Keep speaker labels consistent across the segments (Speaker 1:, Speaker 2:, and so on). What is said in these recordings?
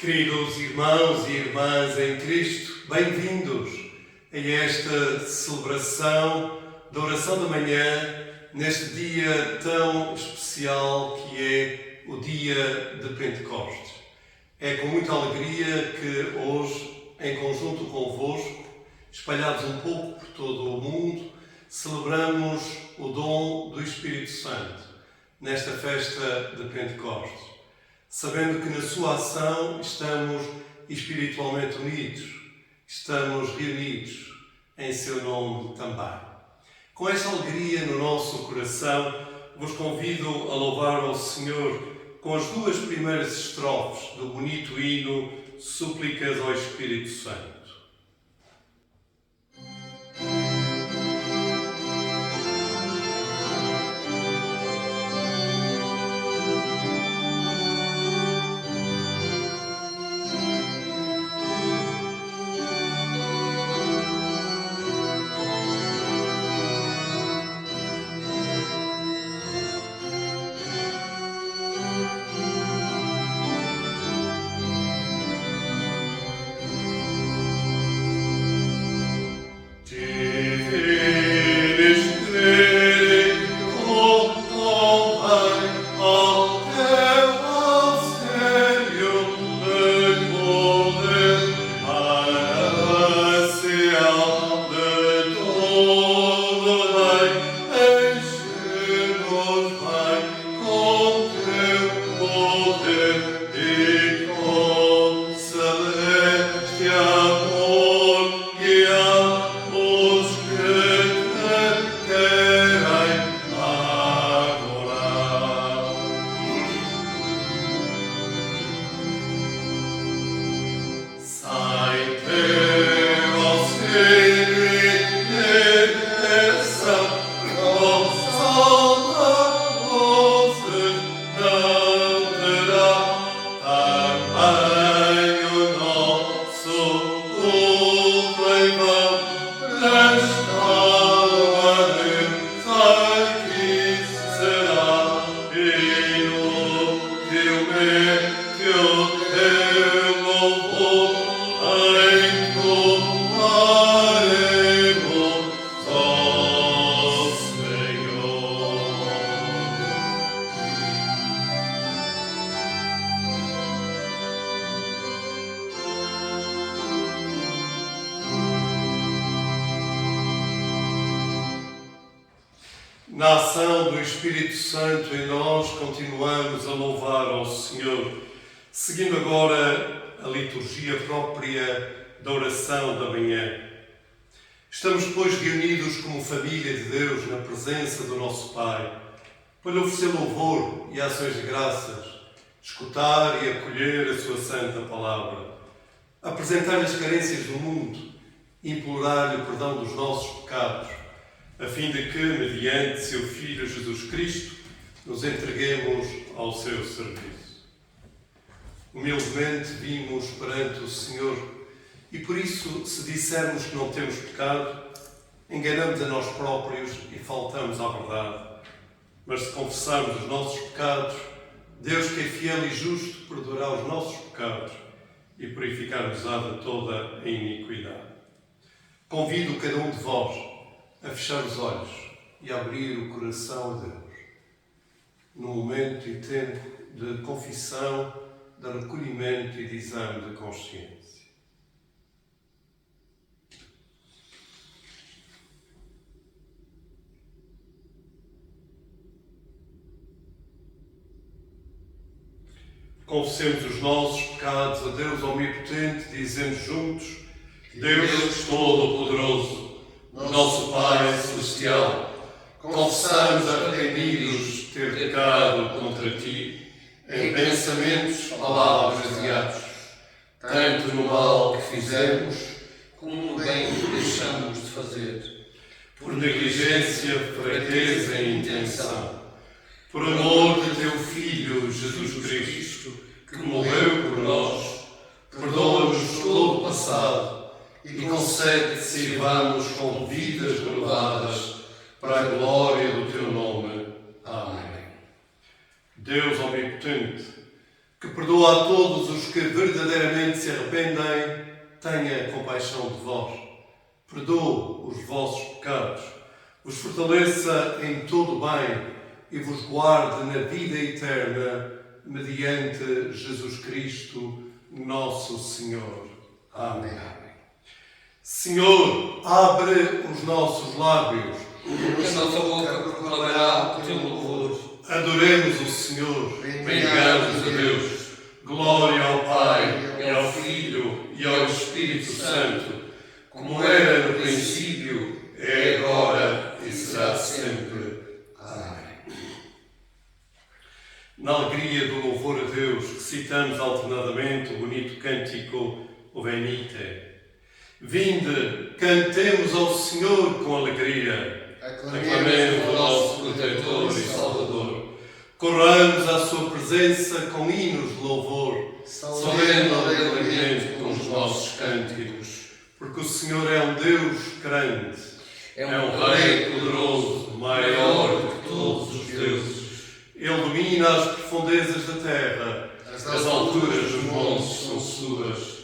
Speaker 1: Queridos irmãos e irmãs em Cristo, bem-vindos a esta celebração da oração da manhã, neste dia tão especial que é o dia de Pentecostes. É com muita alegria que hoje, em conjunto convosco, espalhados um pouco por todo o mundo, celebramos o dom do Espírito Santo nesta festa de Pentecostes, sabendo que na sua ação estamos espiritualmente unidos, estamos reunidos em seu nome também. Com esta alegria no nosso coração, vos convido a louvar ao Senhor com as duas primeiras estrofes do bonito hino Súplicas ao Espírito Santo. Na ação do Espírito Santo em nós, continuamos a louvar ao Senhor, seguindo agora a liturgia própria da oração da manhã. Estamos, pois, reunidos como família de Deus na presença do nosso Pai, para lhe oferecer louvor e ações de graças, escutar e acolher a sua santa palavra, apresentar-lhe as carências do mundo, implorar-lhe o perdão dos nossos pecados, a fim de que, mediante seu Filho Jesus Cristo, nos entreguemos ao seu serviço. Humildemente vimos perante o Senhor e, por isso, se dissermos que não temos pecado, enganamos a nós próprios e faltamos à verdade. Mas se confessarmos os nossos pecados, Deus, que é fiel e justo, perdoará os nossos pecados e purificar-nos-á de toda a iniquidade. Convido cada um de vós a fechar os olhos e a abrir o coração a Deus, no momento e tempo de confissão, de recolhimento e de exame de consciência. Confessemos os nossos pecados a Deus Omnipotente, dizendo juntos: Deus Todo-Poderoso, nosso Pai Celestial, confessamos arrependidos ter pecado contra Ti, em pensamentos, palavras e atos, tanto no mal que fizemos, como no bem que deixamos de fazer, por negligência, fraqueza e intenção, por amor de Teu Filho, Jesus Cristo, que morreu por nós, perdoa-nos todo o passado, e concede que sirvamos com vidas renovadas para a glória do Teu nome. Amém. Deus Omnipotente, que perdoa a todos os que verdadeiramente se arrependem, tenha compaixão de vós. Perdoe os vossos pecados, vos fortaleça em todo o bem e vos guarde na vida eterna, mediante Jesus Cristo, nosso Senhor. Amém. Senhor, abre os nossos lábios.
Speaker 2: Que a nossa boca proclamará o teu louvor.
Speaker 1: Adoremos o Senhor. Bendigamos a Deus. Glória ao Pai, e ao Filho, e ao Espírito Santo, como era no princípio, é agora e será sempre. Amém. Na alegria do louvor a Deus, recitamos alternadamente o bonito cântico O Venite. Vinde, cantemos ao Senhor com alegria. Aclamemos o nosso protetor e Salvador. Corramos à sua presença com hinos de louvor. Saudemos alegremente com os nossos cânticos. Porque o Senhor é um Deus grande. É um Rei poderoso, maior do que todos os deuses. Ele domina as profundezas da terra. As alturas dos montes são suas.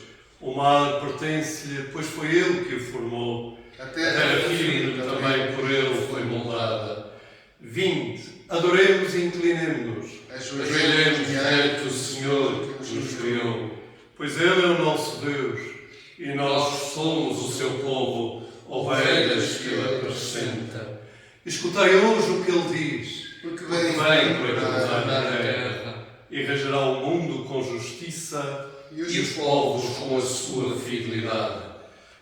Speaker 1: O mar pertence-lhe, pois foi ele que o formou. A terra firme também por ele foi moldada. Vinde, adoremos e inclinemo-nos. Ajoelhemos diante do Senhor que nos criou. Pois ele é o nosso Deus e nós somos o seu povo, ovelhas que ele apacenta. Escutai hoje o que ele diz. Porque vem para governar na terra e regerá o mundo com justiça e os povos com a sua fidelidade.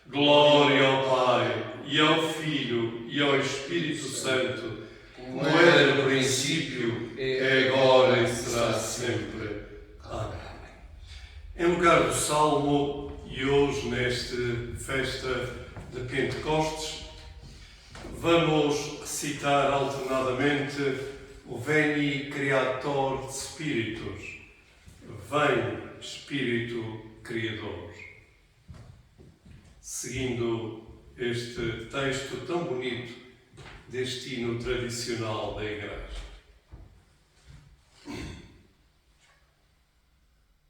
Speaker 1: Glória ao Pai, e ao Filho, e ao Espírito Santo, como era no princípio, é agora e será sempre. Amém. Em lugar do Salmo, e hoje, nesta festa de Pentecostes, vamos recitar alternadamente o Veni Creator Spiritus. Vem, Espírito Criador. Seguindo este texto tão bonito deste hino tradicional da Igreja.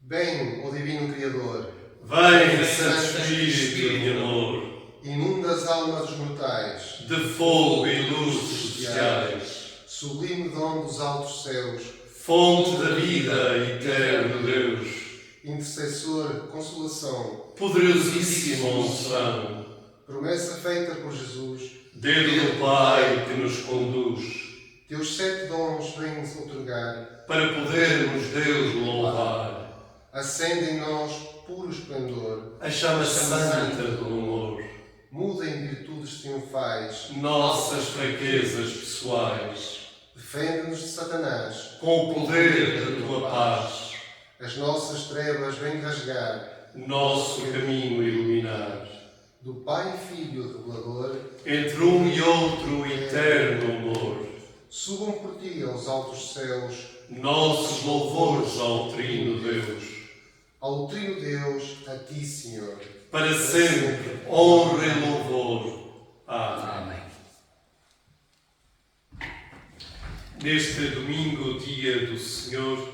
Speaker 3: Vem, ó Divino Criador.
Speaker 1: Vem, Santo Espírito de amor.
Speaker 3: Inunda as almas dos mortais.
Speaker 1: De fogo e luz celestiais.
Speaker 3: Sublime dom dos altos céus.
Speaker 1: Fonte da vida, eterno Deus.
Speaker 3: Intercessor, consolação.
Speaker 1: Poderosíssima unção.
Speaker 3: Promessa feita por Jesus.
Speaker 1: Dedo do Pai que nos conduz.
Speaker 3: Teus 7 dons vêm-nos outorgar.
Speaker 1: Para podermos Deus louvar.
Speaker 3: Acende em nós puro esplendor.
Speaker 1: A chama santa do amor.
Speaker 3: Muda em virtudes triunfais.
Speaker 1: Nossas fraquezas pessoais.
Speaker 3: Defende-nos de Satanás.
Speaker 1: Com o poder da tua paz.
Speaker 3: As nossas trevas vêm rasgar.
Speaker 1: Nosso caminho iluminar.
Speaker 3: Do Pai e Filho revelador.
Speaker 1: Entre um e outro eterno amor.
Speaker 3: Subam por ti aos altos céus.
Speaker 1: Nossos louvores ao Trino Deus.
Speaker 3: Ao Trino Deus, a ti, Senhor.
Speaker 1: Para sempre, honra e louvor. Amém. Neste domingo, dia do Senhor,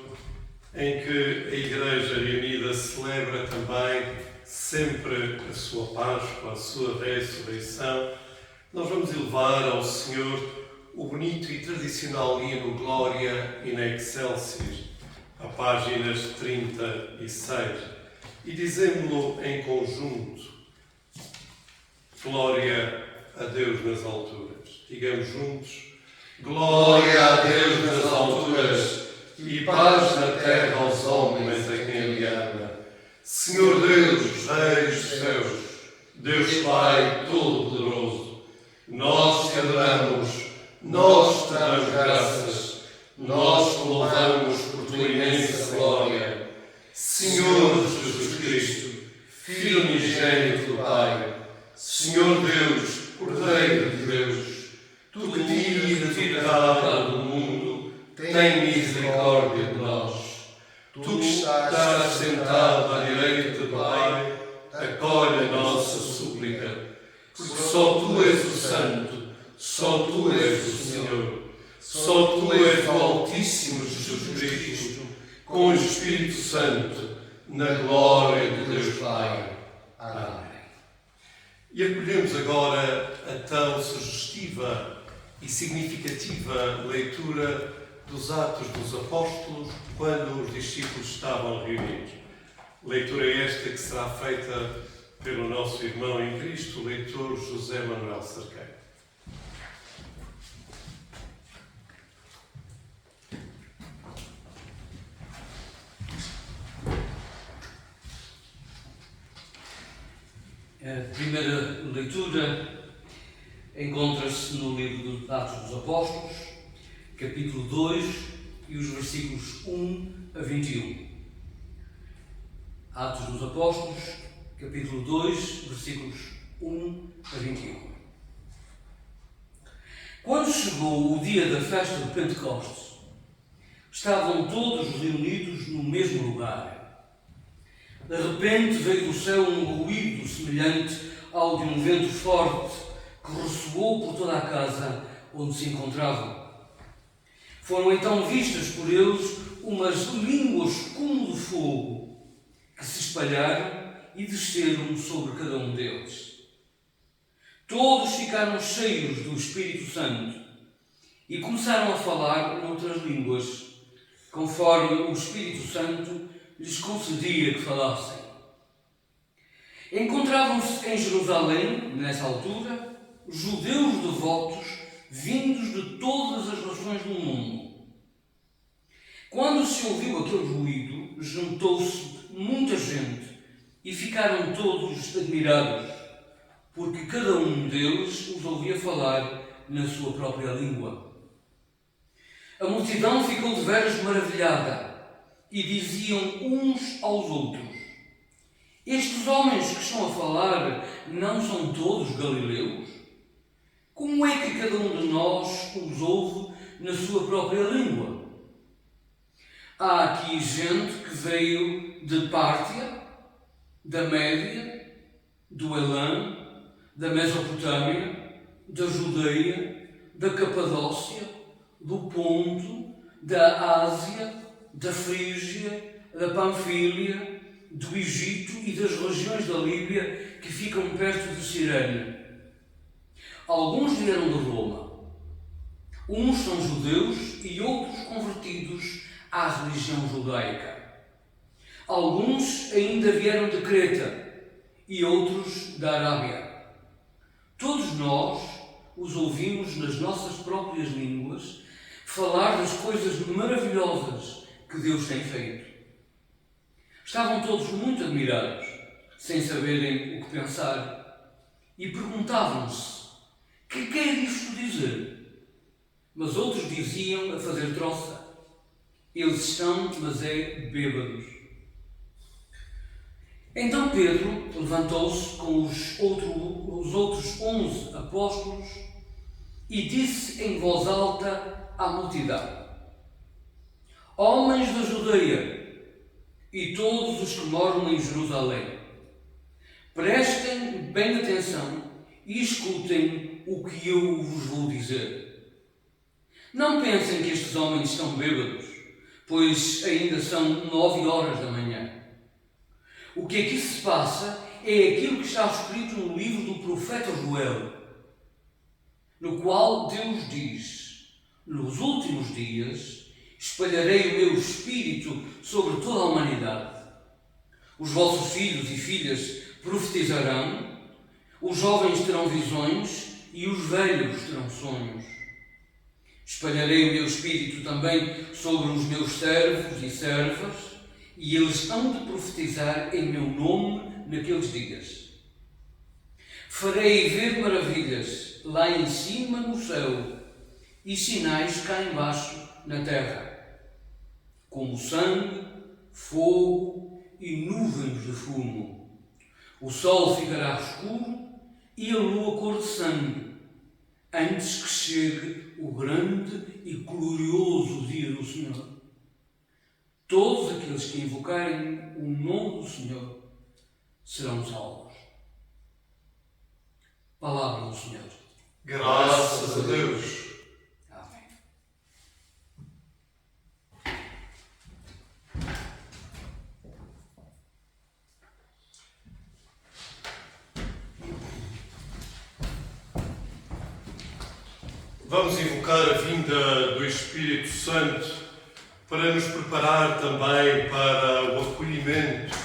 Speaker 1: em que a Igreja reunida celebra também sempre a sua Páscoa, a sua ressurreição, nós vamos elevar ao Senhor o bonito e tradicional hino Glória in Excelsis, a páginas 36, e dizemos-lo em conjunto: Glória a Deus nas alturas. Digamos juntos: Glória a Deus nas alturas e paz na terra aos homens a quem Ele ama. Senhor Deus, Rei dos céus, Deus Pai Todo-Poderoso, nós te adoramos, nós te damos graças, nós te louvamos por tua imensa glória. Senhor Jesus Cristo, Filho unigênito do Pai, Senhor Deus, Cordeiro de Deus, tu que tiras o pecado do mundo, tem misericórdia de nós. Tu que estás sentado à direita do Pai, acolhe a nossa súplica, porque só tu és o Santo, só tu és o Senhor, só tu és o Altíssimo Jesus Cristo, com o Espírito Santo, na glória de Deus Pai.
Speaker 3: Amém.
Speaker 1: E acolhemos agora a tão sugestiva e significativa leitura dos Atos dos Apóstolos quando os discípulos estavam reunidos. Leitura esta que será feita pelo nosso irmão em Cristo, o leitor José Manuel Cerqueira.
Speaker 2: A primeira leitura encontra-se no livro dos Atos dos Apóstolos, capítulo 2 e os versículos 1 a 21. Atos dos Apóstolos, capítulo 2, versículos 1 a 21. Quando chegou o dia da festa de Pentecostes, estavam todos reunidos no mesmo lugar. De repente veio do céu um ruído semelhante ao de um vento forte que ressoou por toda a casa onde se encontravam. Foram então vistas por eles umas línguas como de fogo que se espalharam e desceram sobre cada um deles. Todos ficaram cheios do Espírito Santo e começaram a falar noutras línguas, conforme o Espírito Santo lhes concedia que falassem. Encontravam-se em Jerusalém, nessa altura, judeus devotos vindos de todas as nações do mundo. Quando se ouviu aquele ruído, juntou-se muita gente e ficaram todos admirados, porque cada um deles os ouvia falar na sua própria língua. A multidão ficou deveras maravilhada e diziam uns aos outros: estes homens que estão a falar não são todos galileus? Como é que cada um de nós os ouve na sua própria língua? Há aqui gente que veio de Pártia, da Média, do Elã, da Mesopotâmia, da Judeia, da Capadócia, do Ponto, da Ásia, da Frígia, da Panfília, do Egito e das regiões da Líbia que ficam perto de Cirene. Alguns vieram de Roma. Uns são judeus e outros convertidos à religião judaica. Alguns ainda vieram de Creta e outros da Arábia. Todos nós os ouvimos nas nossas próprias línguas falar das coisas maravilhosas que Deus tem feito. Estavam todos muito admirados, sem saberem o que pensar, e perguntavam-se: que quer isto dizer? Mas outros diziam a fazer troça: eles estão, mas bêbados. Então Pedro levantou-se com os outros 11 apóstolos e disse em voz alta à multidão: homens da Judeia e todos os que moram em Jerusalém, prestem bem atenção e escutem o que eu vos vou dizer. Não pensem que estes homens estão bêbados, pois ainda são 9 horas da manhã. O que aqui se passa é aquilo que está escrito no livro do profeta Joel, no qual Deus diz: nos últimos dias espalharei o meu Espírito sobre toda a humanidade. Os vossos filhos e filhas profetizarão, os jovens terão visões e os velhos terão sonhos. Espalharei o meu Espírito também sobre os meus servos e servas, e eles hão de profetizar em meu nome naqueles dias. Farei ver maravilhas lá em cima no céu e sinais cá embaixo na terra, como sangue, fogo e nuvens de fumo. O sol ficará escuro e a lua cor de sangue, antes que chegue o grande e glorioso dia do Senhor. Todos aqueles que invocarem o nome do Senhor serão salvos. Palavra do Senhor.
Speaker 1: Graças a Deus.
Speaker 2: Amém.
Speaker 1: Vamos invocar a vinda do Espírito Santo para nos preparar também para o acolhimento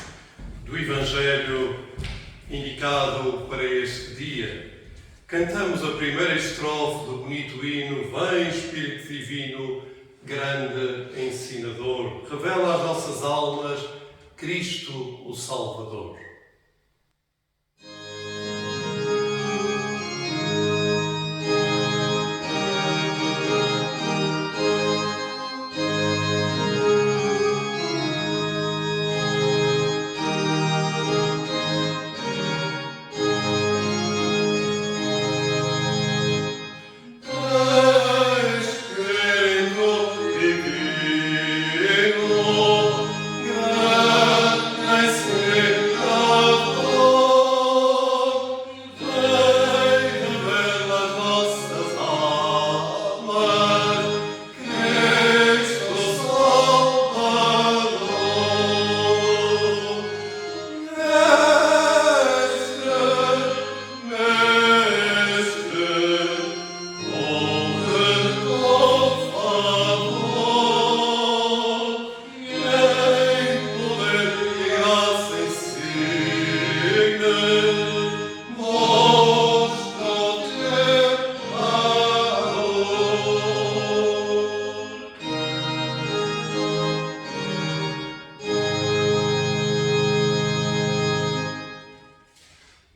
Speaker 1: do Evangelho indicado para este dia. Cantamos a primeira estrofe do bonito hino: Vem, Espírito Divino, grande ensinador, revela às nossas almas Cristo, o Salvador.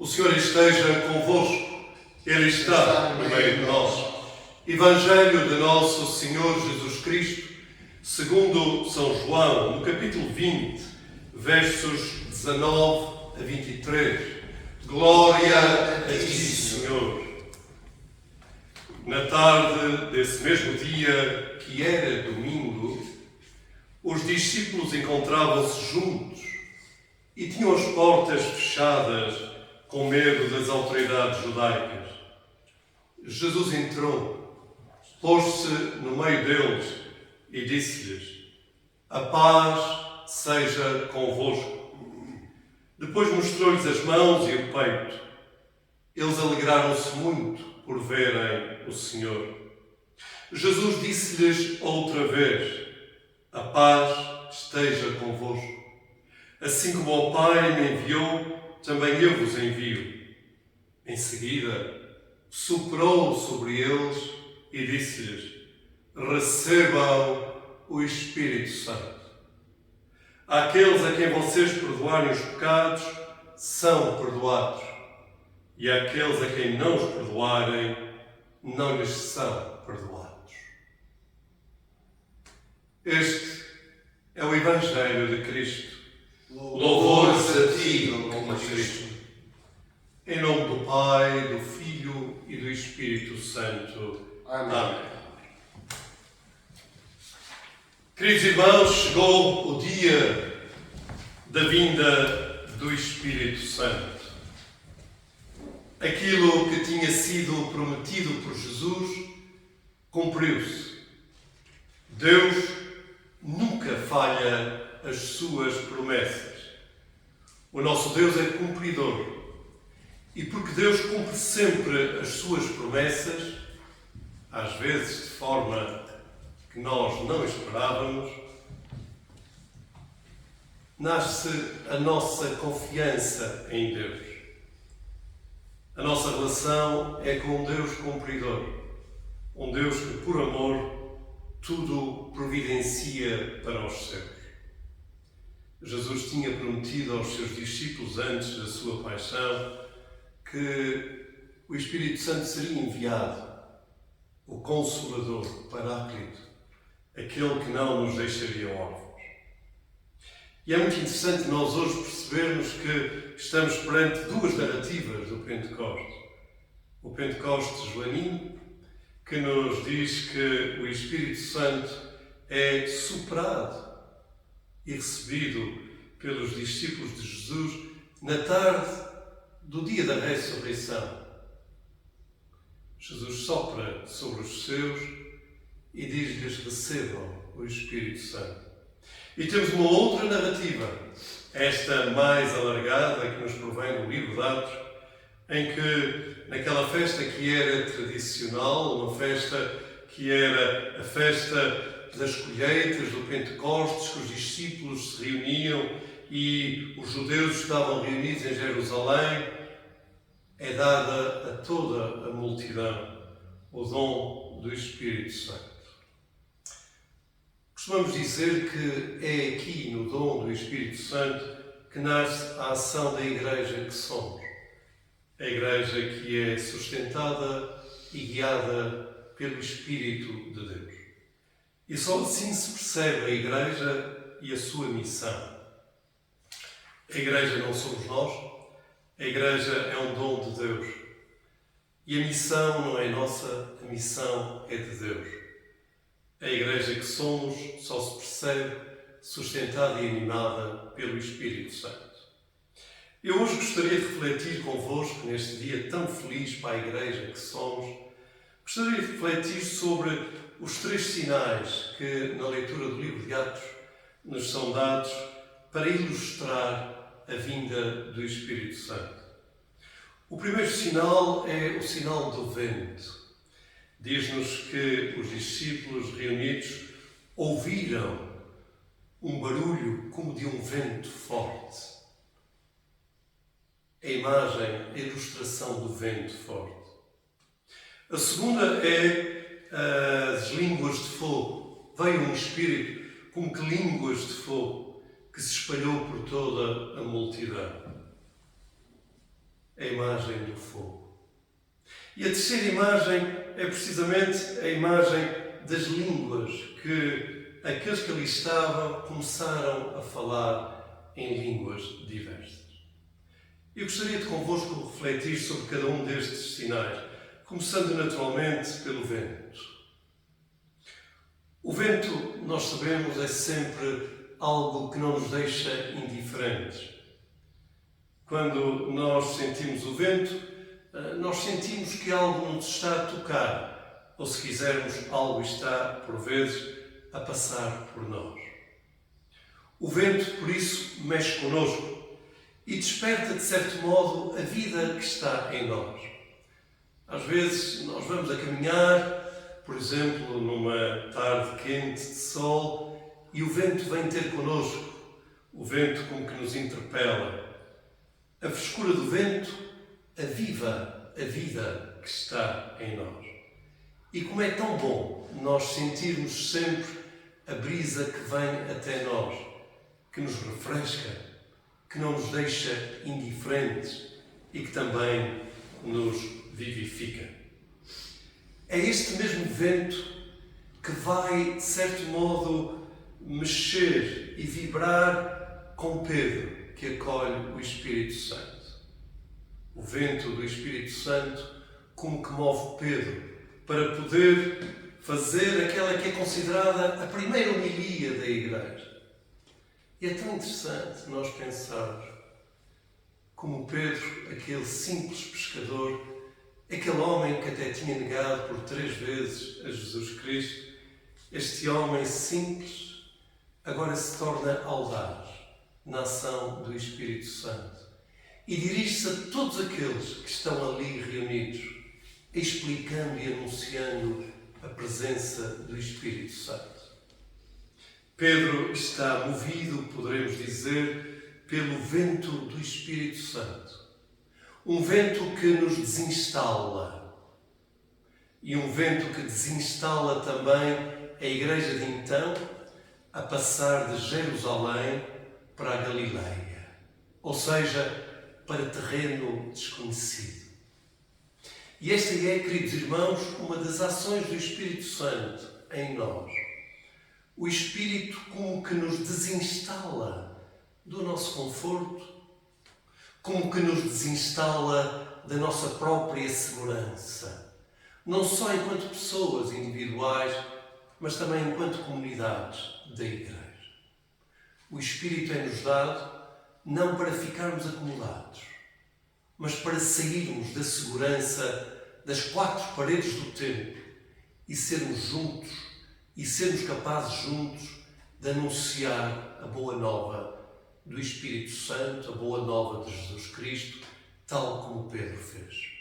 Speaker 1: O Senhor esteja convosco, Ele está no meio de nós. Evangelho de nosso Senhor Jesus Cristo, segundo São João, no capítulo 20, versos 19 a 23. Glória a ti, Senhor. Na tarde desse mesmo dia, que era domingo, os discípulos encontravam-se juntos e tinham as portas fechadas com medo das autoridades judaicas. Jesus entrou, pôs-se no meio deles e disse-lhes: A paz seja convosco. Depois mostrou-lhes as mãos e o peito. Eles alegraram-se muito por verem o Senhor. Jesus disse-lhes outra vez: A paz esteja convosco. Assim como o Pai me enviou, também eu vos envio. Em seguida, soprou sobre eles e disse-lhes: Recebam o Espírito Santo. Àqueles a quem vocês perdoarem os pecados, são perdoados. E àqueles a quem não os perdoarem, não lhes são perdoados. Este é o Evangelho de Cristo. Louvores a ti, ó Cristo. Em nome do Pai, do Filho e do Espírito Santo. Amém. Queridos irmãos, chegou o dia da vinda do Espírito Santo. Aquilo que tinha sido prometido por Jesus cumpriu-se. Deus nunca falha as suas promessas. O nosso Deus é cumpridor. E porque Deus cumpre sempre as suas promessas, às vezes de forma que nós não esperávamos, nasce a nossa confiança em Deus. A nossa relação é com um Deus cumpridor, um Deus que, por amor, tudo providencia para os seus. Jesus tinha prometido aos seus discípulos antes da sua paixão que o Espírito Santo seria enviado, o Consolador, o Paráclito, aquele que não nos deixaria órfãos. E é muito interessante nós hoje percebermos que estamos perante duas narrativas do Pentecostes. O Pentecostes joanino, que nos diz que o Espírito Santo é soprado e recebido pelos discípulos de Jesus na tarde do dia da ressurreição. Jesus sopra sobre os seus e diz-lhes: recebam o Espírito Santo. E temos uma outra narrativa, esta mais alargada, que nos provém do livro de Atos, em que, naquela festa que era tradicional, uma festa que era a festa das colheitas, do Pentecostes, que os discípulos se reuniam e os judeus estavam reunidos em Jerusalém, é dada a toda a multidão o dom do Espírito Santo. Costumamos dizer que é aqui, no dom do Espírito Santo, que nasce a ação da Igreja que somos. A Igreja que é sustentada e guiada pelo Espírito de Deus. E só assim se percebe a Igreja e a sua missão. A Igreja não somos nós, a Igreja é um dom de Deus. E a missão não é nossa, a missão é de Deus. A Igreja que somos só se percebe sustentada e animada pelo Espírito Santo. Eu hoje gostaria de refletir convosco, neste dia tão feliz para a Igreja que somos, gostaria de refletir sobre os 3 sinais que, na leitura do livro de Atos, nos são dados para ilustrar a vinda do Espírito Santo. O primeiro sinal é o sinal do vento. Diz-nos que os discípulos reunidos ouviram um barulho como de um vento forte. A imagem, a ilustração do vento forte. A segunda é as línguas de fogo. Veio um espírito como que línguas de fogo que se espalhou por toda a multidão. A imagem do fogo. E a terceira imagem é precisamente a imagem das línguas que aqueles que ali estavam começaram a falar em línguas diversas. Eu gostaria de convosco refletir sobre cada um destes sinais, começando naturalmente pelo vento. O vento, nós sabemos, é sempre algo que não nos deixa indiferentes. Quando nós sentimos o vento, nós sentimos que algo nos está a tocar, ou se quisermos, algo está, por vezes, a passar por nós. O vento, por isso, mexe connosco e desperta, de certo modo, a vida que está em nós. Às vezes, nós vamos a caminhar, por exemplo, numa tarde quente de sol, e o vento vem ter connosco, o vento como que nos interpela. A frescura do vento aviva a vida que está em nós. E como é tão bom nós sentirmos sempre a brisa que vem até nós, que nos refresca, que não nos deixa indiferentes e que também nos vivifica. É este mesmo vento que vai, de certo modo, mexer e vibrar com Pedro, que acolhe o Espírito Santo. O vento do Espírito Santo como que move Pedro para poder fazer aquela que é considerada a primeira homilia da Igreja. E é tão interessante nós pensarmos como Pedro, aquele simples pescador, aquele homem que até tinha negado por 3 vezes a Jesus Cristo, este homem simples agora se torna audaz na ação do Espírito Santo e dirige-se a todos aqueles que estão ali reunidos, explicando e anunciando a presença do Espírito Santo. Pedro está movido, poderemos dizer, pelo vento do Espírito Santo. Um vento que nos desinstala. E um vento que desinstala também a Igreja de então a passar de Jerusalém para a Galileia. Ou seja, para terreno desconhecido. E esta é, queridos irmãos, uma das ações do Espírito Santo em nós. O Espírito como que nos desinstala do nosso conforto, como que nos desinstala da nossa própria segurança, não só enquanto pessoas individuais, mas também enquanto comunidades da Igreja. O Espírito é-nos dado não para ficarmos acomodados, mas para sairmos da segurança das 4 paredes do templo e sermos juntos, e sermos capazes juntos de anunciar a boa nova do Espírito Santo, a boa nova de Jesus Cristo, tal como Pedro fez.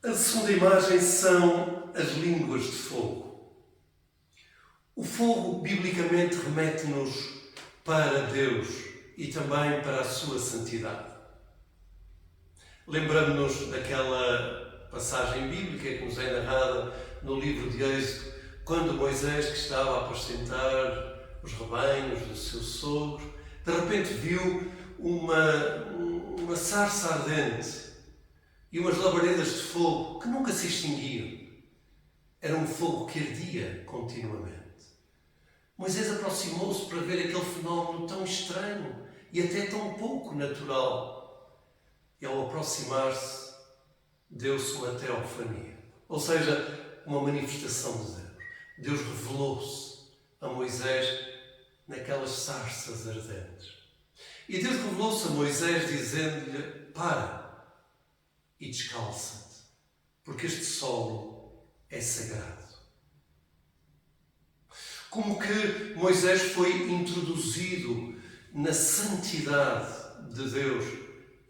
Speaker 1: A segunda imagem são as línguas de fogo. O fogo, biblicamente, remete-nos para Deus e também para a sua santidade. Lembramos-nos daquela passagem bíblica que nos é narrada no livro de Êxodo, quando Moisés, que estava a apacentar os rebanhos do seu sogro, de repente viu uma sarça ardente e umas labaredas de fogo que nunca se extinguiam. Era um fogo que ardia continuamente. Moisés aproximou-se para ver aquele fenómeno tão estranho e até tão pouco natural. E ao aproximar-se, deu-se uma teofania, ou seja, uma manifestação de Deus. Deus revelou-se a Moisés naquelas sarças ardentes. E Deus revelou-se a Moisés dizendo-lhe: para e descalça-te, porque este solo é sagrado. Como que Moisés foi introduzido na santidade de Deus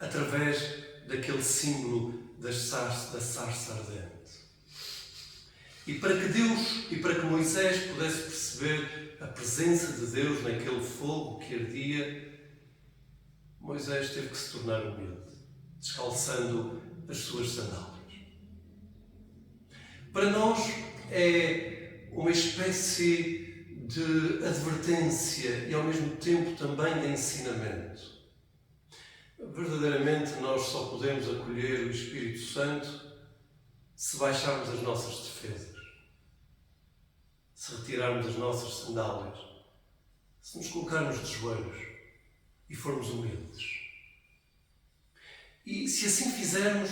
Speaker 1: através daquele símbolo da sarça ardente. E para que Deus e para que Moisés pudesse perceber a presença de Deus naquele fogo que ardia, Moisés teve que se tornar humilde, descalçando as suas sandálias. Para nós é uma espécie de advertência e ao mesmo tempo também de ensinamento. Verdadeiramente nós só podemos acolher o Espírito Santo se baixarmos as nossas defesas, se retirarmos as nossas sandálias, se nos colocarmos de joelhos e formos humildes. E se assim fizermos,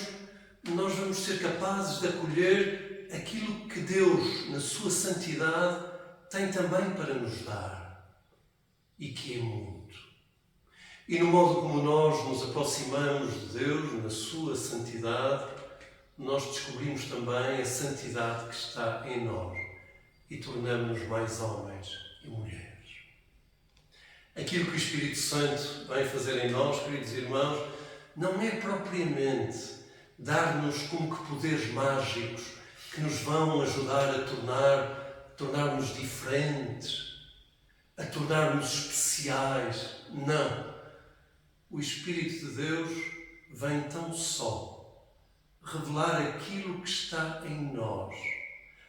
Speaker 1: nós vamos ser capazes de acolher aquilo que Deus, na sua santidade, tem também para nos dar, e que é muito. E no modo como nós nos aproximamos de Deus, na sua santidade, nós descobrimos também a santidade que está em nós e tornamos-nos mais homens e mulheres. Aquilo que o Espírito Santo vem fazer em nós, queridos irmãos, não é propriamente dar-nos como que poderes mágicos que nos vão ajudar a tornar-nos diferentes, a tornar-nos especiais. Não. O Espírito de Deus vem tão só revelar aquilo que está em nós,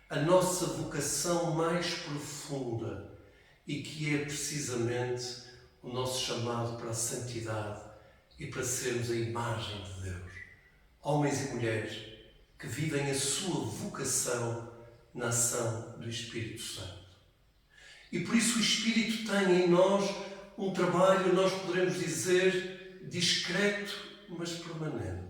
Speaker 1: a nossa vocação mais profunda e que é precisamente o nosso chamado para a santidade e para sermos a imagem de Deus. Homens e mulheres que vivem a sua vocação na ação do Espírito Santo. E por isso o Espírito tem em nós um trabalho, nós poderemos dizer, discreto, mas permanente.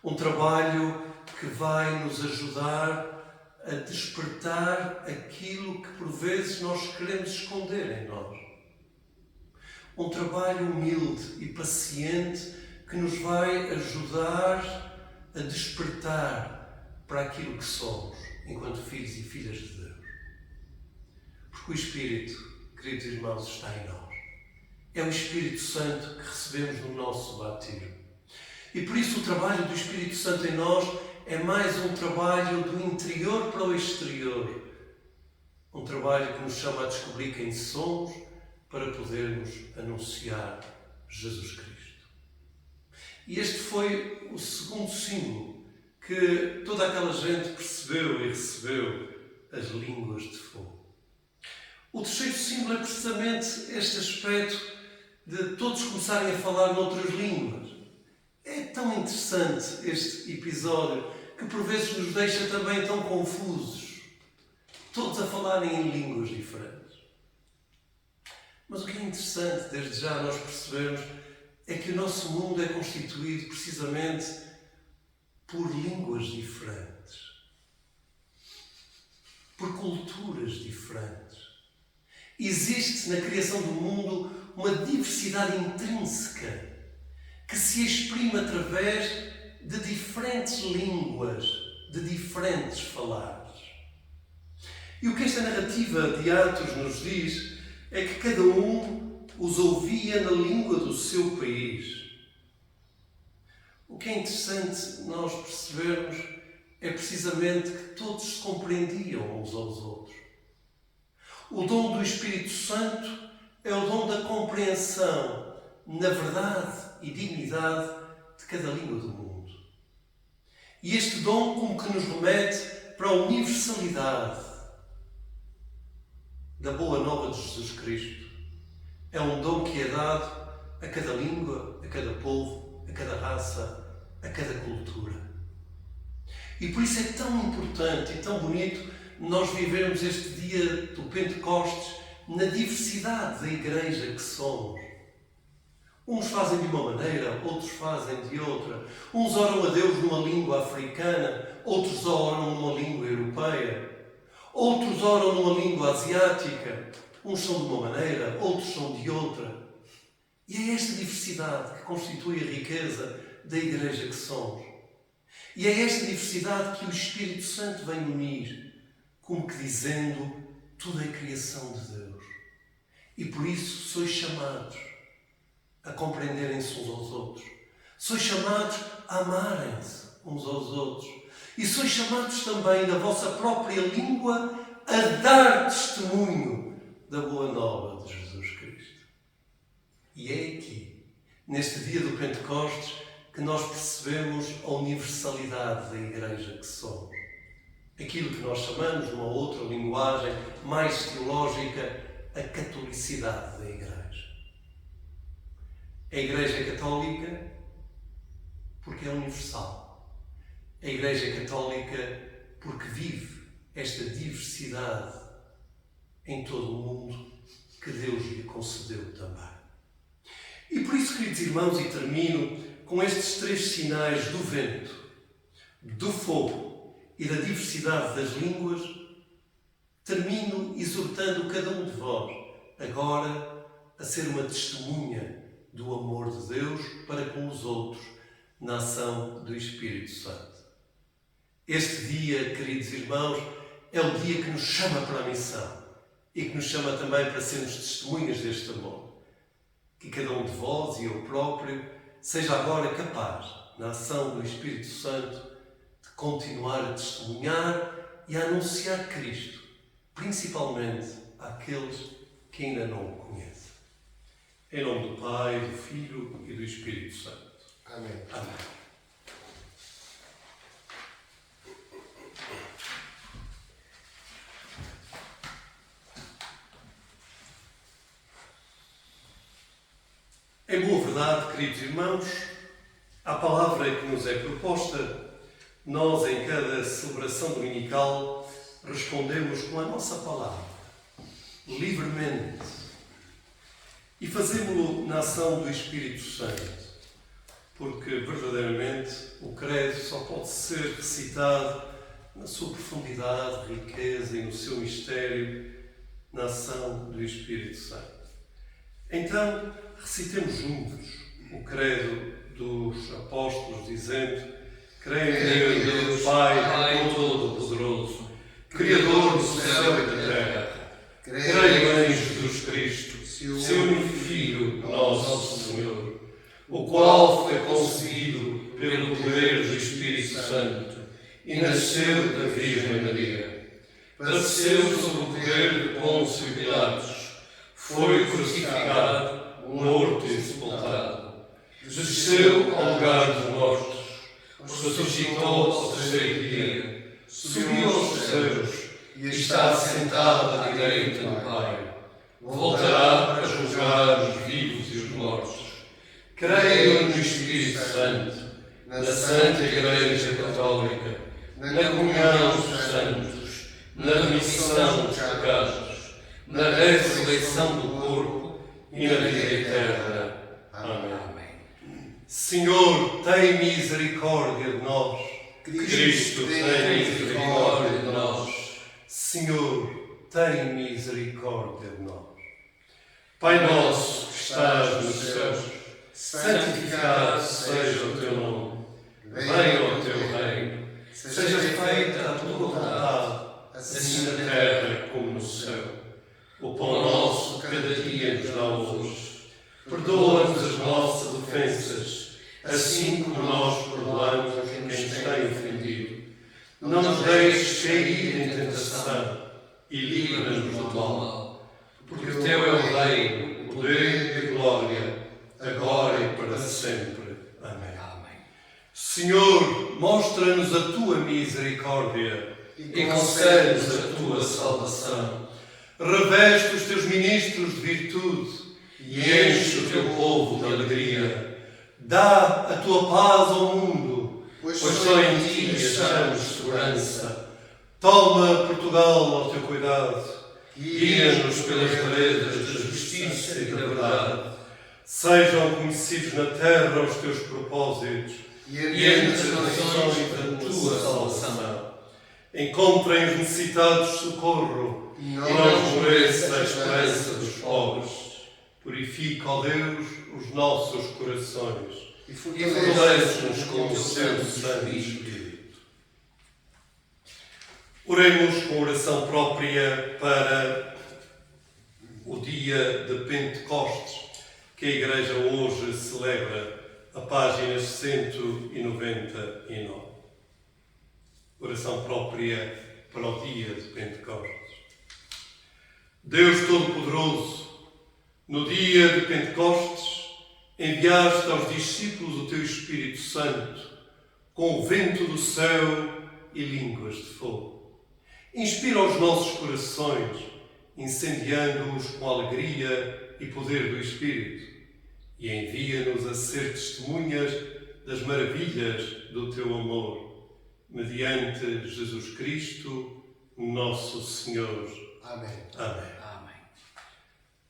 Speaker 1: Um trabalho que vai nos ajudar a despertar aquilo que por vezes nós queremos esconder em nós. Um trabalho humilde e paciente que nos vai ajudar a despertar para aquilo que somos enquanto filhos e filhas de Deus. Porque o Espírito, queridos irmãos, está em nós. É o Espírito Santo que recebemos no nosso batismo. E por isso o trabalho do Espírito Santo em nós é mais um trabalho do interior para o exterior. Um trabalho que nos chama a descobrir quem somos para podermos anunciar Jesus Cristo. E este foi o segundo símbolo que toda aquela gente percebeu e recebeu: as línguas de fogo. O terceiro símbolo é precisamente este aspecto de todos começarem a falar noutras línguas. É tão interessante este episódio que por vezes nos deixa também tão confusos, todos a falarem em línguas diferentes. Mas o que é interessante, desde já, nós percebermos é que o nosso mundo é constituído precisamente por línguas diferentes, por culturas diferentes. Existe na criação do mundo uma diversidade intrínseca que se exprime através de diferentes línguas, de diferentes falares. E o que esta narrativa de Atos nos diz é que cada um os ouvia na língua do seu país. O que é interessante nós percebermos é precisamente que todos se compreendiam uns aos outros. O dom do Espírito Santo é o dom da compreensão na verdade e dignidade de cada língua do mundo. E este dom como que nos remete para a universalidade da boa nova de Jesus Cristo. É um dom que é dado a cada língua, a cada povo, a cada raça, a cada cultura. E por isso é tão importante e tão bonito nós vivermos este dia do Pentecostes na diversidade da Igreja que somos. Uns fazem de uma maneira, outros fazem de outra. Uns oram a Deus numa língua africana, outros oram numa língua europeia. Outros oram numa língua asiática. Uns são de uma maneira, outros são de outra. E é esta diversidade que constitui a riqueza da Igreja que somos. E é esta diversidade que o Espírito Santo vem unir, como que dizendo, tudo é criação de Deus. E por isso sois chamados a compreenderem-se uns aos outros. Sois chamados a amarem-se uns aos outros. E sois chamados também, na vossa própria língua, a dar testemunho da boa nova de Jesus Cristo. E é aqui, neste dia do Pentecostes, que nós percebemos a universalidade da Igreja que somos. Aquilo que nós chamamos, numa outra linguagem mais teológica, a catolicidade da Igreja. A Igreja é católica porque é universal. A Igreja é católica porque vive esta diversidade em todo o mundo que Deus lhe concedeu também. E por isso, queridos irmãos, e termino com estes 3 sinais do vento, do fogo e da diversidade das línguas, termino exortando cada um de vós, agora, a ser uma testemunha do amor de Deus para com os outros, na ação do Espírito Santo. Este dia, queridos irmãos, é o dia que nos chama para a missão e que nos chama também para sermos testemunhas deste amor. Que cada um de vós e eu próprio seja agora capaz, na ação do Espírito Santo, de continuar a testemunhar e a anunciar Cristo, principalmente àqueles que ainda não o conhecem. Em nome do Pai, do Filho e do Espírito Santo.
Speaker 3: Amém.
Speaker 1: Amém. Em boa verdade, queridos irmãos, à palavra que nos é proposta, nós, em cada celebração dominical, respondemos com a nossa palavra, livremente, e fazemos-lo na ação do Espírito Santo, porque, verdadeiramente, o credo só pode ser recitado na sua profundidade, riqueza e no seu mistério, na ação do Espírito Santo. Então, recitemos juntos o credo dos apóstolos, dizendo: creio em Deus, Pai Todo-Poderoso, Criador do céu e da terra. Creio em Jesus Cristo, seu único Filho, nosso Senhor, o qual foi concebido pelo poder do Espírito Santo e nasceu da Virgem Maria. Padeceu sob o poder de Pôncio Pilatos, foi crucificado, morto e sepultado. Desceu ao lugar dos mortos, ressuscitou ao terceiro dia, subiu aos céus e está sentado à direita do Pai. Voltará para julgar os vivos e os mortos. Creio no Espírito Santo, na Santa Igreja Católica, na comunhão dos santos, na remissão dos pecados, na ressurreição do corpo e na vida eterna. Amém. Senhor, tem misericórdia de nós. Cristo, tem misericórdia de nós. Senhor, tem misericórdia de nós. Pai nosso que estás nos céus, santificado seja o teu nome. Venha o teu reino. Seja feita a tua vontade, assim na terra como no céu. O pão nosso cada dia nos dá hoje. assim como nós perdoamos a quem nos tem ofendido. Não nos deixes cair em tentação e livra-nos do mal. Porque teu é o reino, o poder e a glória, agora e para sempre. Amém. Senhor, mostra-nos a tua misericórdia e concede-nos a tua salvação. Reveste os teus ministros de virtude e enche o teu povo de alegria. Dá a tua paz ao mundo, pois só em ti achamos segurança. Toma Portugal ao teu cuidado, guia-nos pelas veredas da justiça e da verdade. Sejam conhecidos na terra os teus propósitos e entre as nações da tua salvação. Encontrem os necessitados socorro e não esmoreça a esperança dos pobres. Purifica, ó Deus, os nossos corações e fortalece-nos com o seu Santo Espírito. Oremos com oração própria para o dia de Pentecostes, que a Igreja hoje celebra, a páginas 199. Oração própria para o dia de Pentecostes. Deus Todo-Poderoso, no dia de Pentecostes, enviaste aos discípulos o teu Espírito Santo, com o vento do céu e línguas de fogo. Inspira os nossos corações, incendiando-os com alegria e poder do Espírito, e envia-nos a ser testemunhas das maravilhas do teu amor, mediante Jesus Cristo, nosso Senhor.
Speaker 3: Amém.
Speaker 1: Amém.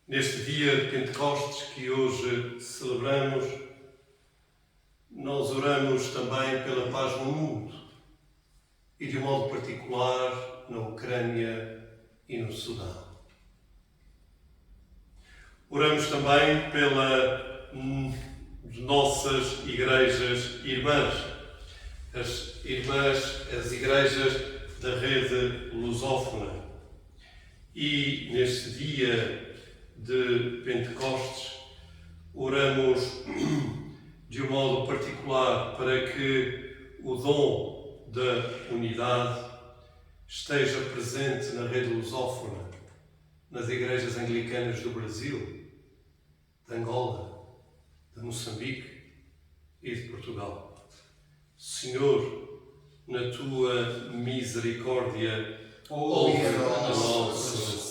Speaker 1: Neste dia de Pentecostes que hoje celebramos, nós oramos também pela paz no mundo e, de um modo particular, na Ucrânia e no Sudão. Oramos também pelas nossas igrejas irmãs, as igrejas da rede lusófona. E neste dia de Pentecostes, oramos de um modo particular para que o dom da unidade esteja presente na rede lusófona, nas igrejas anglicanas do Brasil, de Angola, de Moçambique e de Portugal. Senhor, na tua misericórdia, ouve a nossa oração.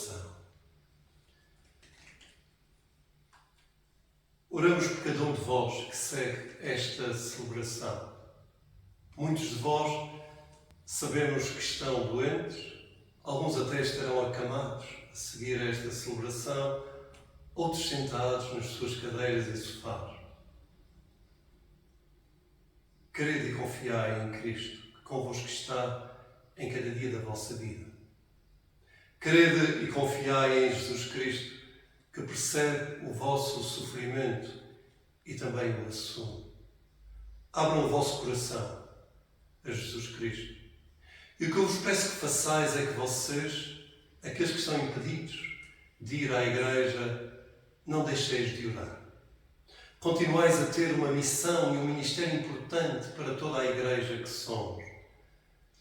Speaker 1: Oramos por cada um de vós que segue esta celebração. Muitos de vós sabemos que estão doentes, alguns até estarão acamados a seguir esta celebração, outros sentados nas suas cadeiras e sofás. Crede e confiai em Cristo, que convosco está em cada dia da vossa vida. Crede e confiai em Jesus Cristo, que percebe o vosso sofrimento e também o assume. Abram o vosso coração a Jesus Cristo. E o que eu vos peço que façais é que vocês, aqueles que estão impedidos de ir à igreja, não deixeis de orar. Continuais a ter uma missão e um ministério importante para toda a igreja que somos.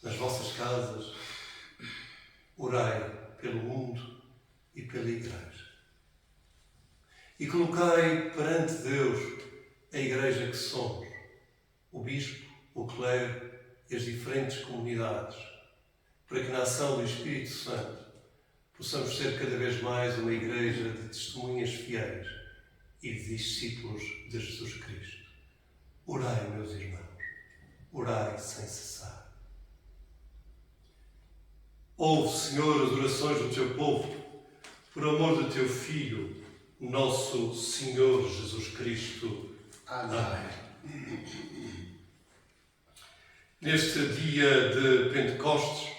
Speaker 1: Nas vossas casas, orai pelo mundo e pela igreja. E colocai perante Deus a igreja que somos, o bispo, o clero e as diferentes comunidades, para que na ação do Espírito Santo possamos ser cada vez mais uma igreja de testemunhas fiéis e de discípulos de Jesus Cristo. Orai, meus irmãos, orai sem cessar. Ouve, Senhor, as orações do teu povo, por amor do teu Filho, nosso Senhor Jesus Cristo. Amém. Neste dia de Pentecostes,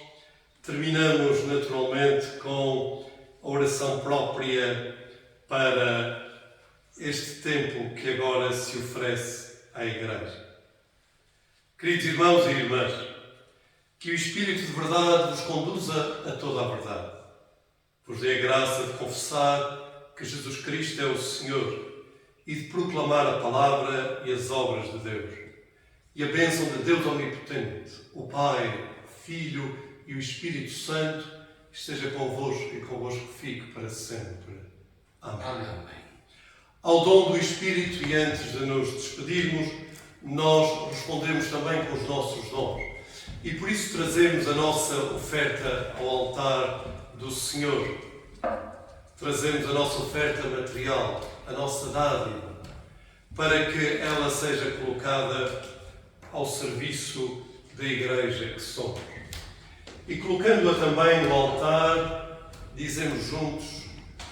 Speaker 1: terminamos naturalmente com a oração própria para este tempo que agora se oferece à Igreja. Queridos irmãos e irmãs, que o Espírito de verdade vos conduza a toda a verdade. Vos dê a graça de confessar que Jesus Cristo é o Senhor e de proclamar a palavra e as obras de Deus. E a bênção de Deus Omnipotente, o Pai, o Filho e o Espírito Santo, esteja convosco e convosco fique para sempre. Amém.
Speaker 2: Amém.
Speaker 1: Ao dom do Espírito, e antes de nos despedirmos, nós respondemos também com os nossos dons. E por isso trazemos a nossa oferta ao altar do Senhor. Trazemos a nossa oferta material, a nossa dádiva, para que ela seja colocada ao serviço da Igreja que somos. E colocando-a também no altar, dizemos juntos: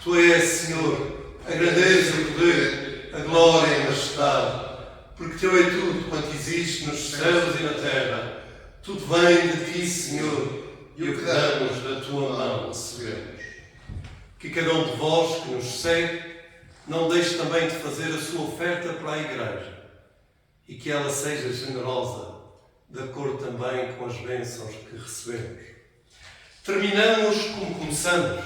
Speaker 1: Tu és, Senhor, a grandeza e o poder, a glória e a majestade, porque Teu é tudo quanto existe nos céus e na terra. Tudo vem de Ti, Senhor, e o que damos da Tua mão recebemos. Que cada um de vós que nos segue não deixe também de fazer a sua oferta para a Igreja e que ela seja generosa, de acordo também com as bênçãos que recebemos. Terminamos como começamos,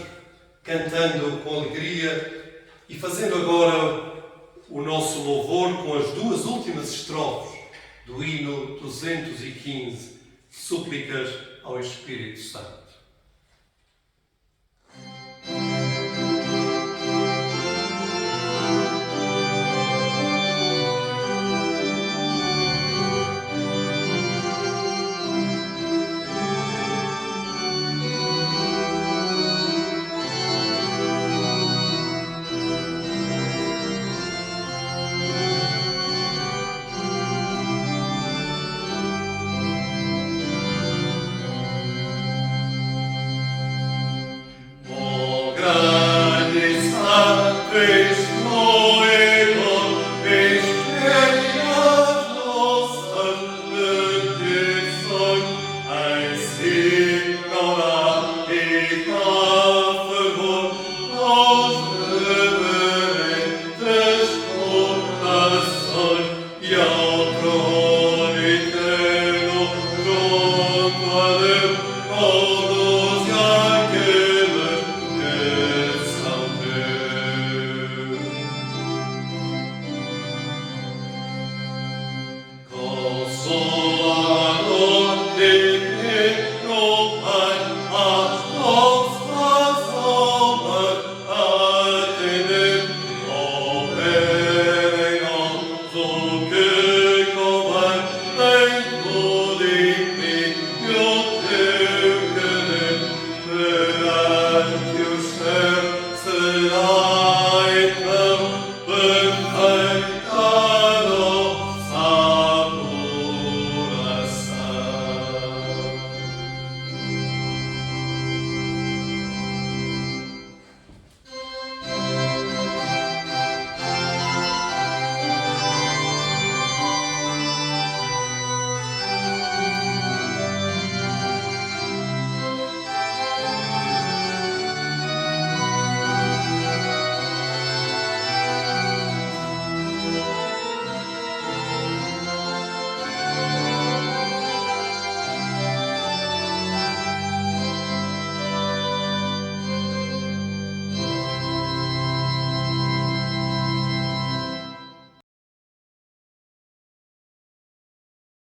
Speaker 1: cantando com alegria e fazendo agora o nosso louvor com as duas últimas estrofes do hino 215, Súplicas ao Espírito Santo.